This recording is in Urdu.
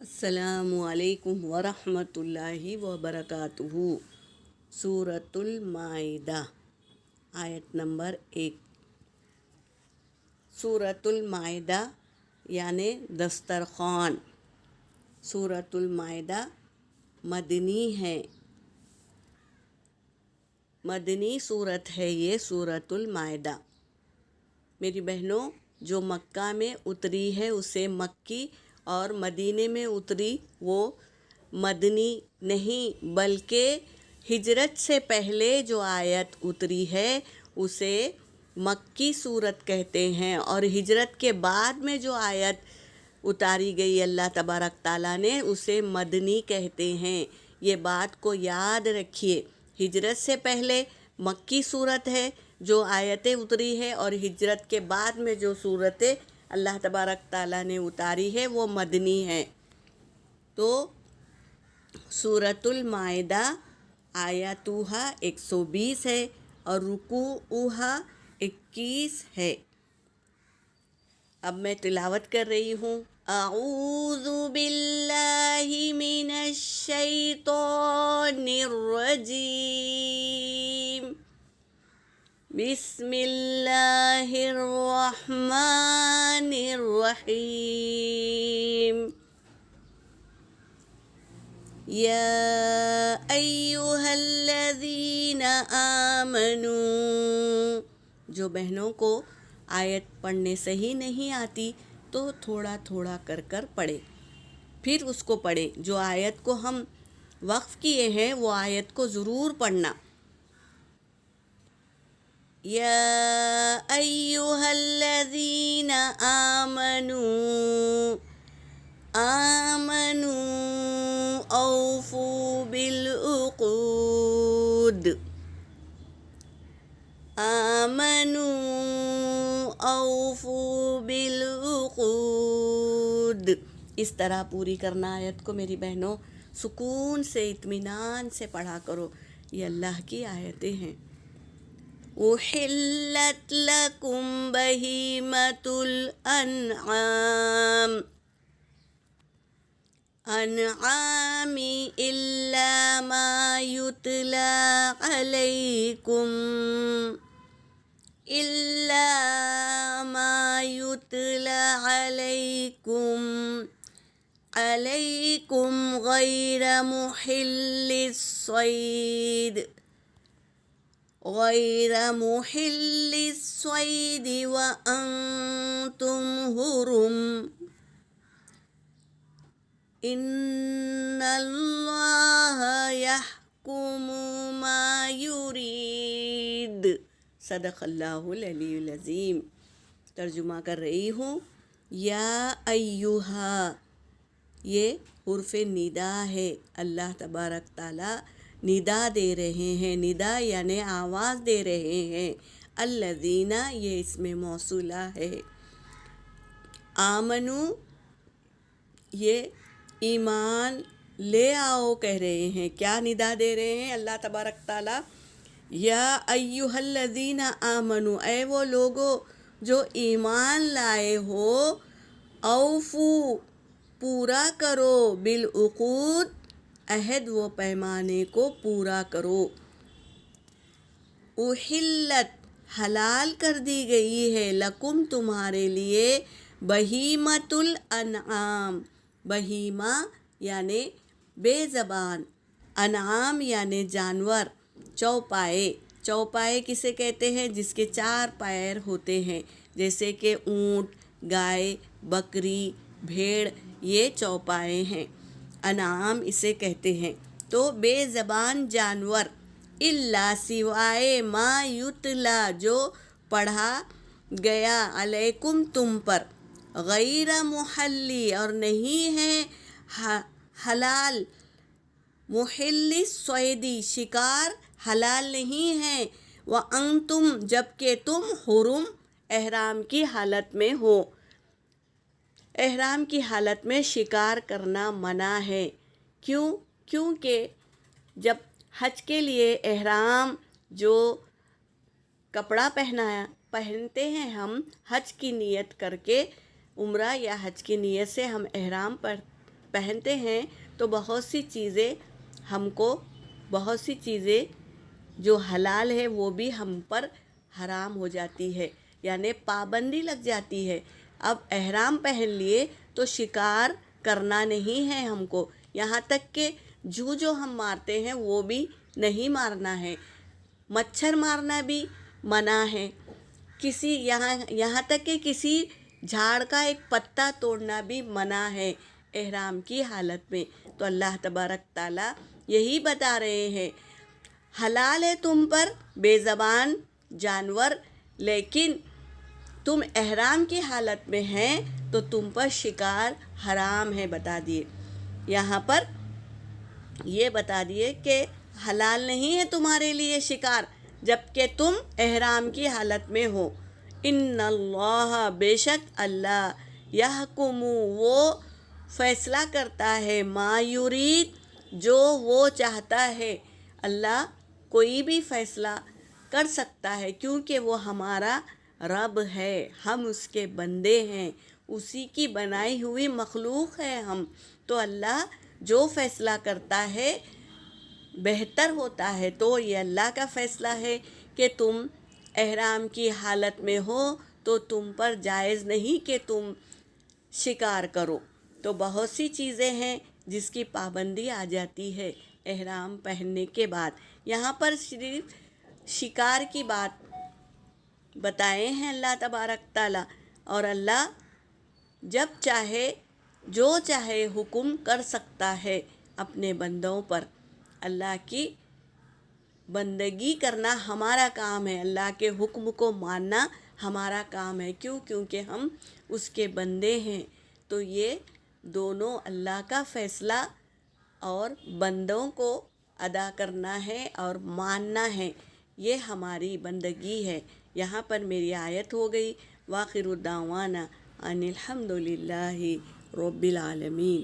السلام علیکم ورحمۃ اللہ وبرکاتہ۔ سورۃ المائدہ، آیت نمبر 1۔ سورۃ المائدہ یعنی دسترخوان۔ سورۃ المائدہ مدنی ہے، مدنی صورت ہے یہ سورۃ المائدہ۔ میری بہنوں، جو مکہ میں اتری ہے اسے مکی، اور مدینے میں اتری وہ مدنی نہیں، بلکہ ہجرت سے پہلے جو آیت اتری ہے اسے مکی صورت کہتے ہیں، اور ہجرت کے بعد میں جو آیت اتاری گئی اللہ تبارک تعالیٰ نے اسے مدنی کہتے ہیں۔ یہ بات کو یاد رکھیے، ہجرت سے پہلے مکی صورت ہے جو آیتیں اتری ہے، اور ہجرت کے بعد میں جو صورتیں اللہ تبارک تعالیٰ نے اتاری ہے وہ مدنی ہے۔ تو سورۃ المائدہ آیاتها 120 ہے اور رکوعها 21 ہے۔ اب میں تلاوت کر رہی ہوں۔ اعوذ باللہ من الشیطان الرجیم، بسم اللہ الرحمن الرحیم۔ یا ایہا الذین آمنوا، جو بہنوں کو آیت پڑھنے صحیح نہیں آتی تو تھوڑا تھوڑا کر کر پڑھے، پھر اس کو پڑھے۔ جو آیت کو ہم وقف کیے ہیں وہ آیت کو ضرور پڑھنا۔ یا ایہا الذین آمنوا، آمنوا اوفوا بالعقود، آمنوا اوفوا بالعقود۔ اس طرح پوری کرنا آیت کو میری بہنوں، سکون سے اطمینان سے پڑھا کرو، یہ اللہ کی آیتیں ہیں۔ احلت لکم بہیمۃ الانعام، انعام الا ما یتلی علیکم، الا ما یتلی علیکم غیر محل الصید، غیر محل الصید وانتم حرم، ان اللہ یحکم ما یرید۔ صدق اللہ العلی العظیم۔ ترجمہ کر رہی ہوں۔ یا ایہا، یہ حرف ندا ہے، اللہ تبارک تعالیٰ ندا دے رہے ہیں، ندا یعنی آواز دے رہے ہیں۔ الذین، یہ اسم موصولہ ہے۔ آمنو، یہ ایمان لے آؤ کہہ رہے ہیں۔ کیا ندا دے رہے ہیں اللہ تبارک تعالیٰ؟ یا ایہا الذین آمنو، اے وہ لوگو جو ایمان لائے ہو، اوفو، پورا کرو، بالعقود، عہد و پیمانے کو پورا کرو۔ احلت، حلال کر دی گئی ہے، لکم، تمہارے لیے، بہیمۃ الانعام، بہیمہ یعنی بے زبان، انعام یعنی جانور، چوپائے۔ چوپائے کسے کہتے ہیں؟ جس کے 4 پیر ہوتے ہیں، جیسے کہ اونٹ، گائے، بکری، بھیڑ، یہ چوپائے ہیں، انعام اسے کہتے ہیں۔ تو بے زبان جانور، الا، سوائے، ما یتلی، جو پڑھا گیا، علیکم، تم پر، غیر محلی، اور نہیں ہے حلال، محل الصید، شکار حلال نہیں ہے، وانتم، جبکہ تم، حرم، احرام کی حالت میں ہو۔ احرام کی حالت میں شکار کرنا منع ہے۔ کیونکہ جب حج کے لیے احرام جو کپڑا پہنتے ہیں ہم، حج کی نیت کر کے، عمرہ یا حج کی نیت سے ہم احرام پہنتے ہیں تو بہت سی چیزیں ہم کو، بہت سی چیزیں جو حلال ہے وہ بھی ہم پر حرام ہو جاتی ہے، یعنی پابندی لگ جاتی ہے۔ اب احرام پہن لیے تو شکار کرنا نہیں ہے ہم کو، یہاں تک کہ جو ہم مارتے ہیں وہ بھی نہیں مارنا ہے، مچھر مارنا بھی منع ہے، کسی یہاں تک کہ کسی جھاڑ کا ایک پتا توڑنا بھی منع ہے احرام کی حالت میں۔ تو اللہ تبارک تعالیٰ یہی بتا رہے ہیں، حلال ہے تم پر بے زبان جانور، لیکن تم احرام کی حالت میں ہیں تو تم پر شکار حرام ہے، بتا دیے۔ یہاں پر یہ بتا دیے کہ حلال نہیں ہے تمہارے لیے شکار جبکہ تم احرام کی حالت میں ہو۔ ان اللہ، بے شک اللہ، یحکم، وہ فیصلہ کرتا ہے، ما یرید، جو وہ چاہتا ہے۔ اللہ کوئی بھی فیصلہ کر سکتا ہے کیونکہ وہ ہمارا رب ہے، ہم اس کے بندے ہیں، اسی کی بنائی ہوئی مخلوق ہے ہم۔ تو اللہ جو فیصلہ کرتا ہے بہتر ہوتا ہے۔ تو یہ اللہ کا فیصلہ ہے کہ تم احرام کی حالت میں ہو تو تم پر جائز نہیں کہ تم شکار کرو۔ تو بہت سی چیزیں ہیں جس کی پابندی آ جاتی ہے احرام پہننے کے بعد۔ یہاں پر صرف شکار کی بات بتائے ہیں اللہ تبارک تعالیٰ، اور اللہ جب چاہے جو چاہے حکم کر سکتا ہے اپنے بندوں پر۔ اللہ کی بندگی کرنا ہمارا کام ہے، اللہ کے حکم کو ماننا ہمارا کام ہے، کیونکہ ہم اس کے بندے ہیں۔ تو یہ دونوں اللہ کا فیصلہ اور بندوں کو ادا کرنا ہے اور ماننا ہے، یہ ہماری بندگی ہے۔ یہاں پر میری آیت ہو گئی، وآخر دعوانا ان الحمد للہ رب العالمین۔